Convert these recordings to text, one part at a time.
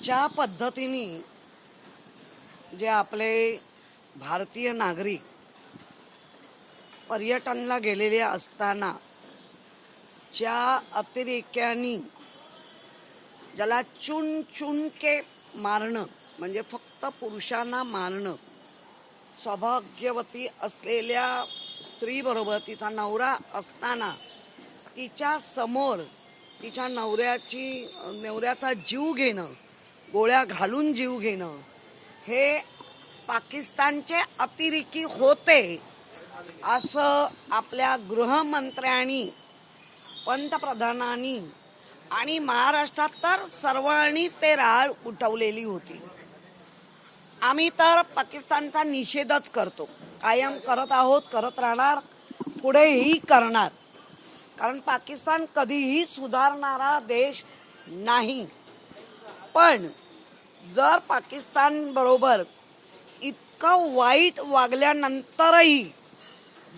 ज्या पद्धतीने जे आपले भारतीय नागरिक पर्यटनला गेलेले असताना ज्या अतिरेक्यांनी ज्याला चुन चुन के मारणं म्हणजे फक्त पुरुषांना मारणं, सौभाग्यवती असलेल्या स्त्रीबरोबर तिचा नवरा असताना तिच्या समोर तिच्या नवऱ्याचा जीव घेणं, गोळ्या घालून जीव घेणं, हे पाकिस्तानचे अतिरेकी होते असं आपल्या गृहमंत्र्यांनी, पंतप्रधानांनी आणि महाराष्ट्रात तर सर्वांनी ते राळ उठवलेली होती. आम्ही तर पाकिस्तानचा निषेधच करतो, कायम करत आहोत, करत राहणार, पुढेही करणार. कारण पाकिस्तान कधीही सुधारणारा देश नाही. पण जर पाकिस्तान बरोबर इतकं वाईट वागल्यानंतरही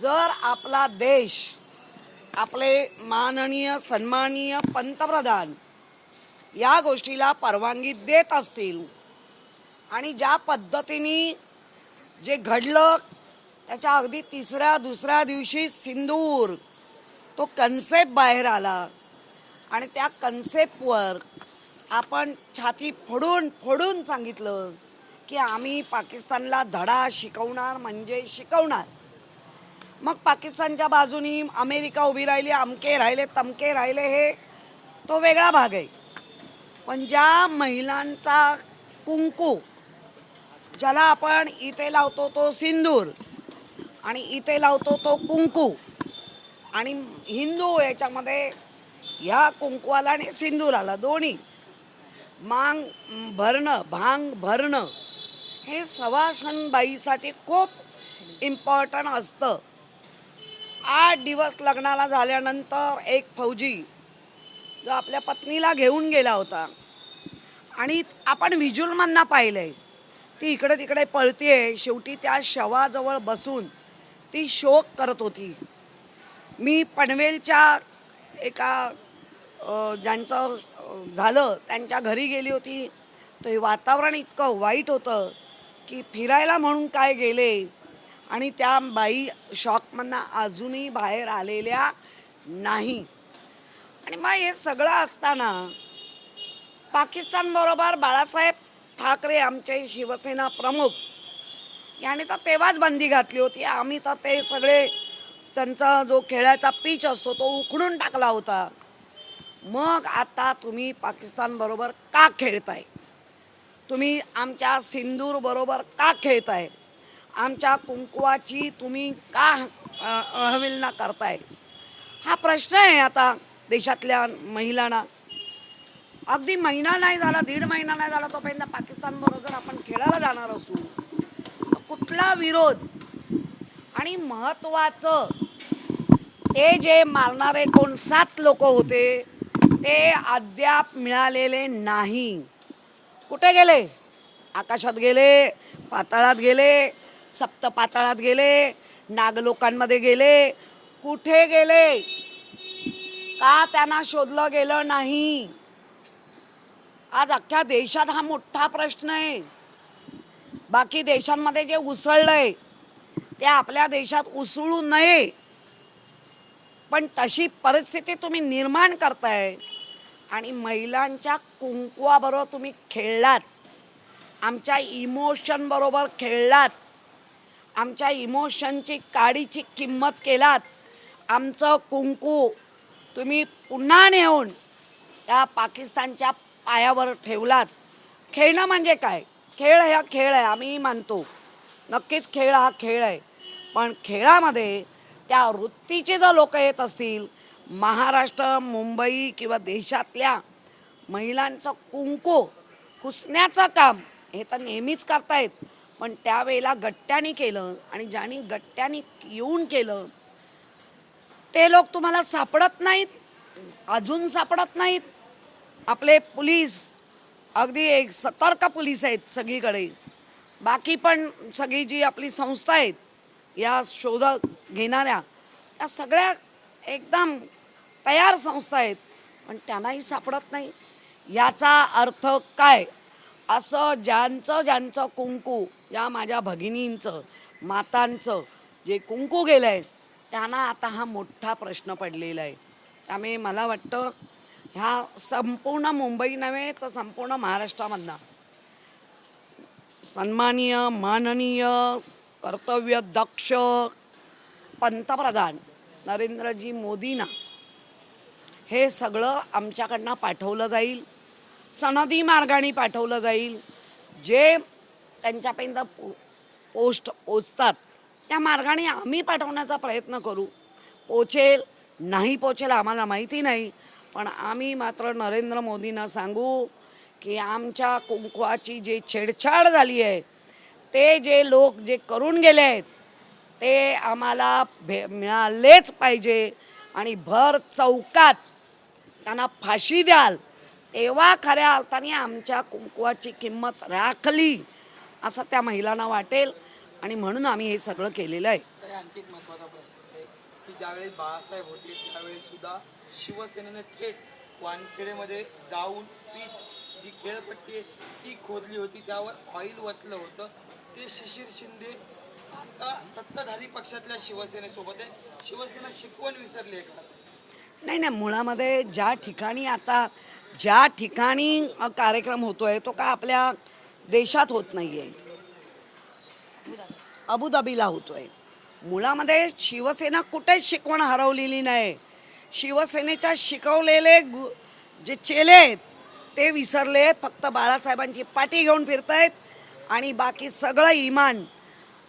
जर आपला देश, आपले माननीय सन्माननीय पंतप्रधान या गोष्टीला परवानगी देत असतील आणि ज्या पद्धतीने जे घडलं त्याच्या अगदी दुसऱ्या दिवशी सिंदूर तो कन्सेप्ट बाहेर आला आणि त्या कन्सेप्टवर आपण छाती फोडून सांगितलं की आम्ही पाकिस्तानला धडा शिकवणार म्हणजे शिकवणार. मग पाकिस्तानच्या बाजूनी अमेरिका उभी राहिली, अमके राहिले तमके राहिले, हे तो वेगळा भाग आहे. पण ज्या महिलांचा कुंकू, ज्याला आपण इथे लावतो तो सिंदूर आणि इथे लावतो तो कुंकू, आणि हिंदू याच्यामध्ये ह्या कुंकवाला आणि सिंदूराला दोन्ही भांग भरणं हे सवासणबाईसाठी खूप इम्पॉर्टंट असतं. 8 दिवस लग्नाला झाल्यानंतर एक फौजी जो आपल्या पत्नीला घेऊन गेला होता आणि आपण व्हिज्युअलमधनं पाहिलंय, ती इकडे तिकडे पळतीये, शेवटी त्या शवाजवळ बसून ती शोक करत होती. मी पनवेलच्या एका ज्यांचं झालं त्यांच्या घरी गेली होती. तर हे वातावरण इतकं वाईट होतं की फिरायला म्हणून काय गेले आणि त्या बाई शॉकमधनं अजूनही बाहेर आलेल्या नाही. आणि मग हे सगळं असताना पाकिस्तानबरोबर बाळासाहेब ठाकरे आमचे शिवसेना प्रमुख यांनी तर तेव्हाच बंदी घातली होती. आम्ही तर ते सगळे त्यांचा जो खेळाचा पिच असतो तो उखडून टाकला होता. मग आता तुम्ही पाकिस्तान बरोबर का खेळताय? तुम्ही आमच्या सिंदूर बरोबर का खेळताय? आमच्या कुंकवाची तुम्ही का अवहेलना करताय? हा प्रश्न आहे आता देशातल्या महिलांना. अगदी महिना नाही झाला, 1.5 महिना नाही झाला, तोपर्यंत पाकिस्तान बरोबर आपण खेळायला जाणार असू, कुठला विरोध? आणि महत्वाचं, ते जे मारणारे 7 लोक होते ते अद्याप मिळालेले नाही. कुठे गेले? आकाशात गेले, पाताळात गेले, सप्तपाताळात गेले, नागलोकांमध्ये गेले, कुठे गेले? का त्यांना शोधलं गेलं नाही? आज अख्ख्या देशात हा मोठा प्रश्न आहे. बाकी देशांमध्ये जे उसळलंय ते आपल्या देशात उसळू नये, पण तशी परिस्थिती तुम्ही निर्माण करताय आणि महिलांच्या कुंकवाबरोबर तुम्ही खेळलात, आमच्या इमोशन बरोबर खेळलात, आमच्या इमोशनची काडीची किंमत केलात. आमचं कुंकू तुम्ही पुन्हा नेऊन त्या पाकिस्तानच्या पायावर ठेवलात. खेळणं म्हणजे काय? खेळ हा खेळ आहे, आम्ही मानतो, नक्कीच खेळ हा खेळ आहे. पण खेळामध्ये त्या वृत्तीचे जर लोक येत असतील, महाराष्ट्र, मुंबई किंवा देशातल्या महिलांचं कुंकू पुसण्याचं काम हे तर नेहमीच करतायत, पण त्यावेळेला गट्ट्याने केलं आणि ज्यांनी गट्ट्याने येऊन केलं ते लोक तुम्हाला सापडत नाहीत, अजून सापडत नाहीत. आपले पोलीस अगदी एक सतर्क पोलीस आहेत सगळीकडे. बाकी पण सगळी जी आपली संस्था आहेत या शोध घेणाऱ्या, त्या सगळ्या एकदम तयार संस्था आहेत, पण त्यांनाही सापडत नाही. याचा अर्थ काय? असं ज्यांचं ज्यांचं कुंकू, या माझ्या भगिनींचं मातांचं जे कुंकू गेलं आहे त्यांना आता हा मोठा प्रश्न पडलेला आहे. त्यामुळे मला वाटतं ह्या संपूर्ण मुंबई नव्हे तर संपूर्ण महाराष्ट्रामधनं सन्माननीय माननीय कर्तव्यदक्ष पंतप्रधान नरेंद्रजी मोदींना हे सगळं आमच्याकडनं पाठवलं जाईल, सनदी मार्गाने पाठवलं जाईल. जे त्यांच्यापर्यंत पोस्ट पोचतात त्या मार्गाने आम्ही पाठवण्याचा प्रयत्न करू. पोचेल नाही पोचेल आम्हाला माहिती नाही, पण आम्ही मात्र नरेंद्र मोदींना सांगू की आमच्या कुंकवाची जी छेडछाड झाली आहे, ते जे लोक जे करून गेले आहेत ते आम्हाला मिळालेच पाहिजे आणि भर चौकात त्यांना फाशी द्याल, तेव्हा खऱ्या अर्थाने आमच्या कुंकवाची किंमत राखली असं त्या महिलांना वाटेल. आणि म्हणून आम्ही हे सगळं केलेलं आहे. तर आणखी एक महत्त्वाचा प्रश्न आहे की ज्यावेळी बाळासाहेब होते त्यावेळी सुद्धा शिवसेनेने थेट वानखेडेमध्ये जाऊन पीच जी खेळपट्टी आहे ती खोदली होती, त्यावर ऑइल वतलं होतं. ते शिशिर शिंदे आता सत्ताधारी पक्षातल्या शिवसेनेसोबत आहे. शिवसेना शिकवण विसरली आहे का? नाही नाही, मुळामध्ये ज्या ठिकाणी कार्यक्रम होतोय तो का आपल्या देशात होत नाही आहे, अबुधाबीला होतोय. मुळामध्ये शिवसेना कुठेच शिकवण हरवलेली नाही. शिवसेनेच्या शिकवलेले जे चेले आहेत ते विसरले, फक्त बाळासाहेबांची पाठी घेऊन फिरतायत आणि बाकी सगळं इमान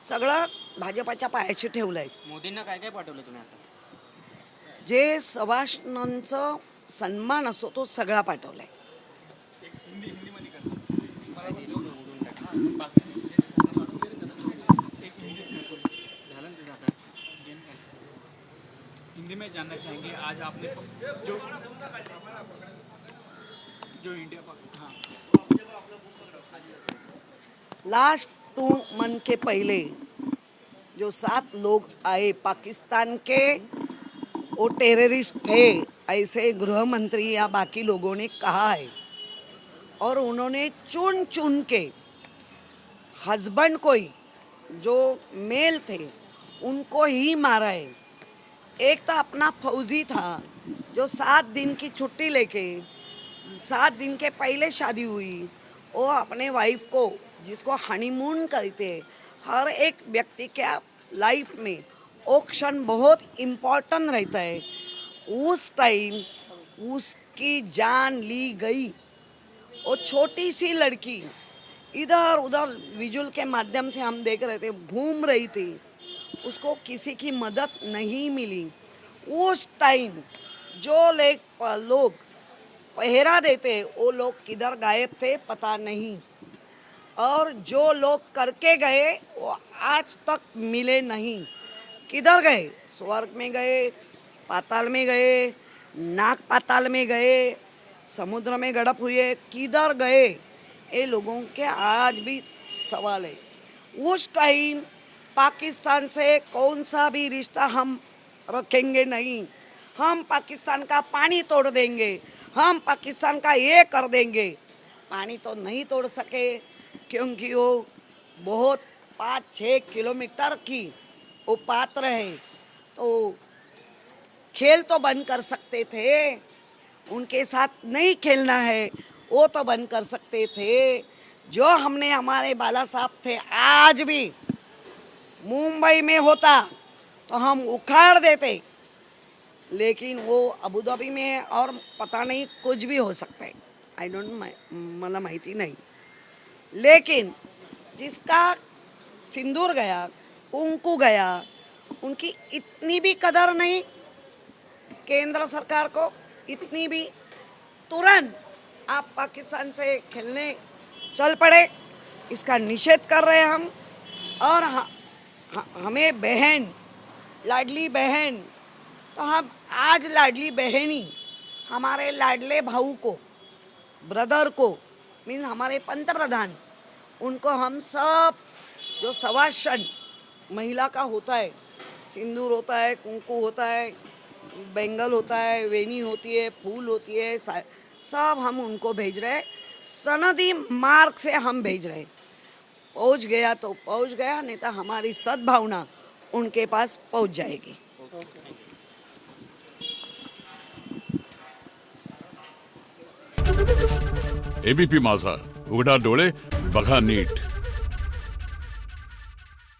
सगळं भाजपाच्या पायाशी ठेवलंय. मोदींना काय काय पाठवलं तुम्ही आता? जे सवाष्णांचा सन्मान असतो तो सगळा पाठवलाय. हिंदी में जानना चाहेंगे आज आपने जो जो इंडिया हाँ लास्ट 2 मंथ के पहले जो 7 लोग आए पाकिस्तान के, वो टेररिस्ट थे ऐसे गृह मंत्री या बाकी लोगों ने कहा है. और उन्होंने चुन चुन के हस्बैंड को ही, जो मेल थे उनको ही मारा है. एक तो अपना फौजी था जो 7 दिन की छुट्टी लेके 7 दिन के पहले शादी हुई, वो अपने वाइफ को, जिसको हनीमून कहते हैं, हर एक व्यक्ति के लाइफ में वो क्षण बहुत इम्पोर्टेंट रहता है. उस टाइम उसकी जान ली गई. वो छोटी सी लड़की इधर उधर विजुअल के माध्यम से हम देख रहे थे, घूम रही थी, उसको किसी की मदद नहीं मिली. उस टाइम जो लोग पहरा देते वो लोग किधर गायब थे पता नहीं. और जो लोग करके गए वो आज तक मिले नहीं. किधर गए? स्वर्ग में गए, पाताल में गए, नाग पाताल में गए, समुद्र में गड़प हुए, किधर गए ये लोगों के आज भी सवाल है. उस टाइम पाकिस्तान से कौन सा भी रिश्ता हम रखेंगे नहीं. हम पाकिस्तान का पानी तोड़ देंगे, हम पाकिस्तान का ये कर देंगे. पानी तो नहीं तोड़ सके क्योंकि वो बहुत 5-6 किलोमीटर की वो पात्र है. तो खेल तो बंद कर सकते थे, उनके साथ नहीं खेलना है वो तो बंद कर सकते थे. जो हमने हमारे बाला साहब थे, आज भी मुंबई में होता तो हम उखाड़ देते, लेकिन वो अबुधाबी में और पता नहीं कुछ भी हो सकता है. आई डोंट, मला माहिती नहीं. लेकिन जिसका सिंदूर गया, कुंकू गया, उनकी इतनी भी कदर नहीं. केंद्र सरकार को इतनी भी, तुरंत आप पाकिस्तान से खेलने चल पड़े. इसका निषेध कर रहे हैं हम. और हमें बहन, लाडली बहन, तो हम आज लाडली बहनी हमारे लाडले भाऊ को, ब्रदर को, मीन्स हमारे पंतप्रधान, उनको हम सब जो सवाशन महिला का होता है, सिंदूर होता है, कुंकू होता है, बेंगल होता है, वेनी होती है, फूल होती है, सब हम उनको भेज रहे हैं. सनदी मार्ग से हम भेज रहे हैं। पहुंच गया तो पहुंच गया, नहीं तो हमारी सद्भावना उनके पास पहुंच जाएगी। एबीपी माझा, उघडा डोळे बघा नीट।